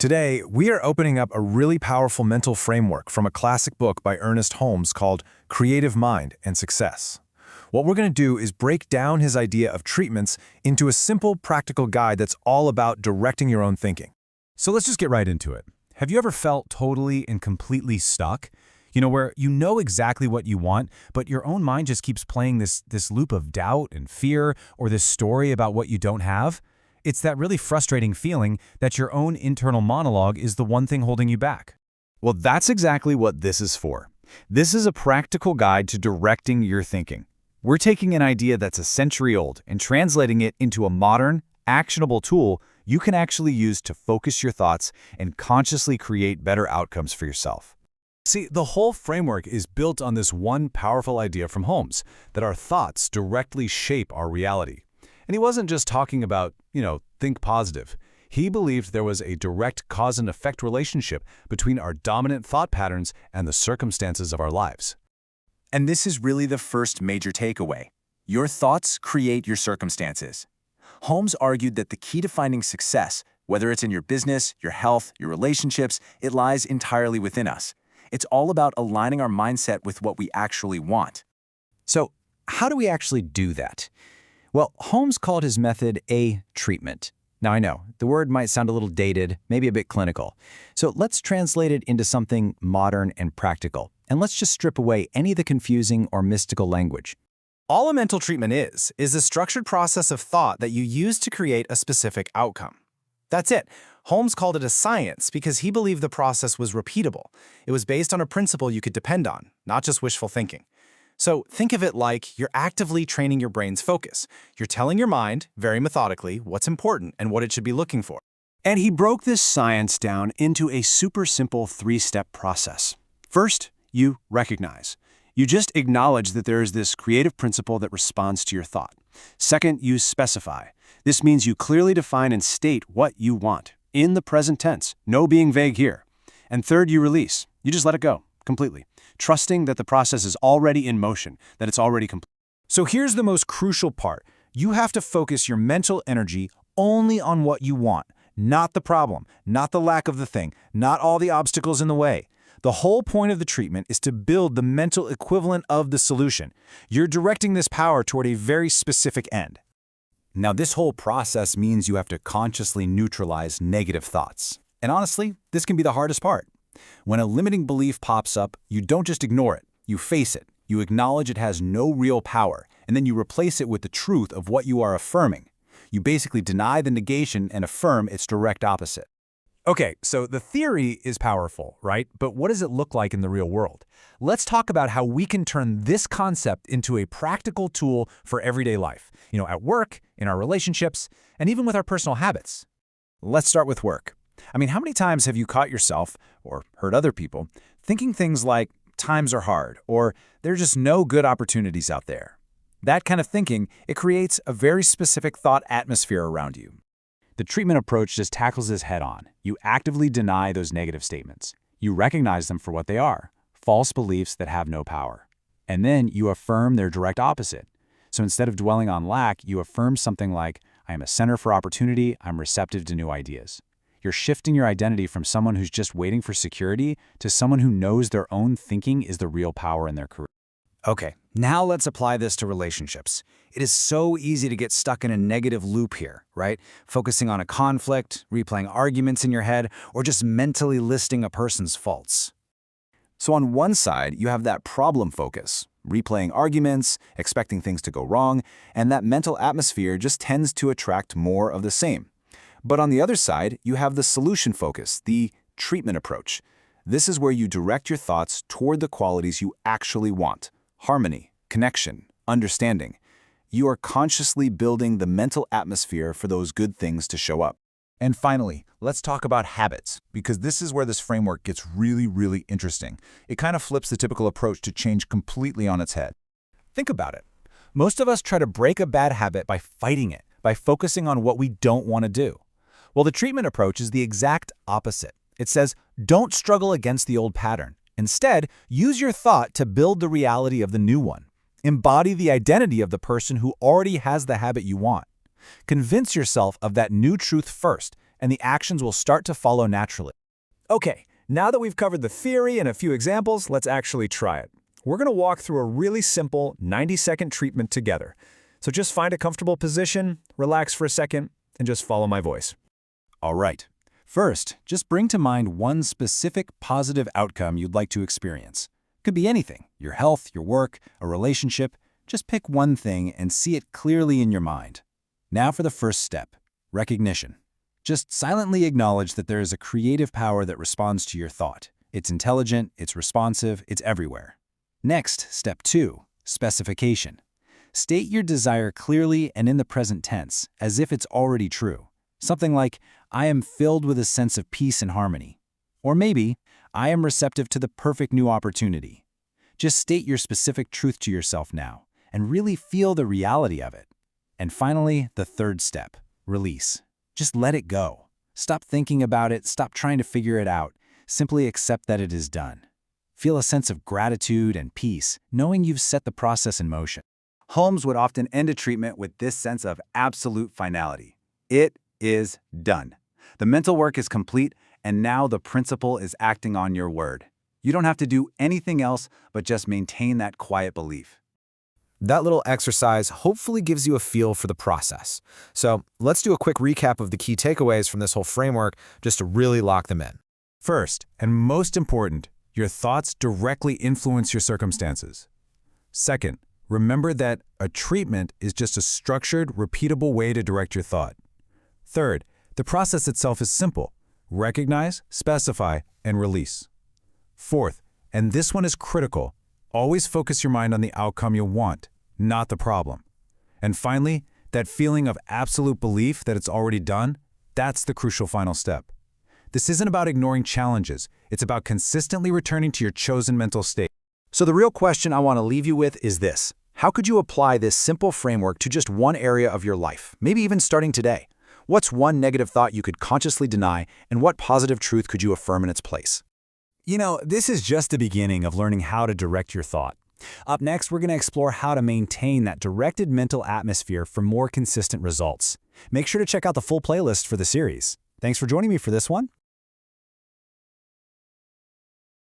Today, we are opening up a really powerful mental framework from a classic book by Ernest Holmes called Creative Mind and Success. What we're going to do is break down his idea of treatments into a simple, practical guide that's all about directing your own thinking. So let's just get right into it. Have you ever felt totally and completely stuck? Where you know exactly what you want, but your own mind just keeps playing this loop of doubt and fear, or this story about what you don't have? It's that really frustrating feeling that your own internal monologue is the one thing holding you back. Well, that's exactly what this is for. This is a practical guide to directing your thinking. We're taking an idea that's a century old and translating it into a modern, actionable tool you can actually use to focus your thoughts and consciously create better outcomes for yourself. See, the whole framework is built on this one powerful idea from Holmes, that our thoughts directly shape our reality. And he wasn't just talking about, think positive. He believed there was a direct cause and effect relationship between our dominant thought patterns and the circumstances of our lives. And this is really the first major takeaway. Your thoughts create your circumstances. Holmes argued that the key to finding success, whether it's in your business, your health, your relationships, it lies entirely within us. It's all about aligning our mindset with what we actually want. So, how do we actually do that? Well, Holmes called his method a treatment. Now I know, the word might sound a little dated, maybe a bit clinical. So let's translate it into something modern and practical. And let's just strip away any of the confusing or mystical language. All a mental treatment is a structured process of thought that you use to create a specific outcome. That's it. Holmes called it a science because he believed the process was repeatable. It was based on a principle you could depend on, not just wishful thinking. So think of it like you're actively training your brain's focus. You're telling your mind, very methodically, what's important and what it should be looking for. And he broke this science down into a super simple three-step process. First, you recognize. You just acknowledge that there is this creative principle that responds to your thought. Second, you specify. This means you clearly define and state what you want, in the present tense, no being vague here. And third, you release. You just let it go, completely, trusting that the process is already in motion, that it's already complete. So here's the most crucial part. You have to focus your mental energy only on what you want, not the problem, not the lack of the thing, not all the obstacles in the way. The whole point of the treatment is to build the mental equivalent of the solution. You're directing this power toward a very specific end. Now, this whole process means you have to consciously neutralize negative thoughts. And honestly, this can be the hardest part. When a limiting belief pops up, you don't just ignore it. You face it. You acknowledge it has no real power, and then you replace it with the truth of what you are affirming. You basically deny the negation and affirm its direct opposite. Okay, so the theory is powerful, right? But what does it look like in the real world? Let's talk about how we can turn this concept into a practical tool for everyday life. At work, in our relationships, and even with our personal habits. Let's start with work. How many times have you caught yourself, or heard other people, thinking things like, times are hard, or there are just no good opportunities out there? That kind of thinking, it creates a very specific thought atmosphere around you. The treatment approach just tackles this head-on. You actively deny those negative statements. You recognize them for what they are, false beliefs that have no power. And then you affirm their direct opposite. So instead of dwelling on lack, you affirm something like, I am a center for opportunity, I'm receptive to new ideas. You're shifting your identity from someone who's just waiting for security to someone who knows their own thinking is the real power in their career. Okay, now let's apply this to relationships. It is so easy to get stuck in a negative loop here, right? Focusing on a conflict, replaying arguments in your head, or just mentally listing a person's faults. So on one side, you have that problem focus, replaying arguments, expecting things to go wrong, and that mental atmosphere just tends to attract more of the same. But on the other side, you have the solution focus, the treatment approach. This is where you direct your thoughts toward the qualities you actually want: harmony, connection, understanding. You are consciously building the mental atmosphere for those good things to show up. And finally, let's talk about habits, because this is where this framework gets really, really interesting. It kind of flips the typical approach to change completely on its head. Think about it. Most of us try to break a bad habit by fighting it, by focusing on what we don't want to do. Well, the treatment approach is the exact opposite. It says, don't struggle against the old pattern. Instead, use your thought to build the reality of the new one. Embody the identity of the person who already has the habit you want. Convince yourself of that new truth first, and the actions will start to follow naturally. Okay, now that we've covered the theory and a few examples, let's actually try it. We're going to walk through a really simple 90-second treatment together. So just find a comfortable position, relax for a second, and just follow my voice. All right. First, just bring to mind one specific positive outcome you'd like to experience. Could be anything, your health, your work, a relationship. Just pick one thing and see it clearly in your mind. Now for the first step, recognition. Just silently acknowledge that there is a creative power that responds to your thought. It's intelligent, it's responsive, it's everywhere. Next, step 2, specification. State your desire clearly and in the present tense, as if it's already true. Something like, I am filled with a sense of peace and harmony. Or maybe, I am receptive to the perfect new opportunity. Just state your specific truth to yourself now, and really feel the reality of it. And finally, the third step, release. Just let it go. Stop thinking about it, stop trying to figure it out. Simply accept that it is done. Feel a sense of gratitude and peace, knowing you've set the process in motion. Holmes would often end a treatment with this sense of absolute finality. It is done. The mental work is complete, and now the principle is acting on your word. You don't have to do anything else but just maintain that quiet belief. That little exercise hopefully gives you a feel for the process. So let's do a quick recap of the key takeaways from this whole framework just to really lock them in. First, and most important, your thoughts directly influence your circumstances. Second, remember that a treatment is just a structured, repeatable way to direct your thought. Third, the process itself is simple. Recognize, specify, and release. Fourth, and this one is critical, always focus your mind on the outcome you want, not the problem. And finally, that feeling of absolute belief that it's already done, that's the crucial final step. This isn't about ignoring challenges, it's about consistently returning to your chosen mental state. So the real question I want to leave you with is this. How could you apply this simple framework to just one area of your life, maybe even starting today? What's one negative thought you could consciously deny, and what positive truth could you affirm in its place? You know, this is just the beginning of learning how to direct your thought. Up next, we're going to explore how to maintain that directed mental atmosphere for more consistent results. Make sure to check out the full playlist for the series. Thanks for joining me for this one,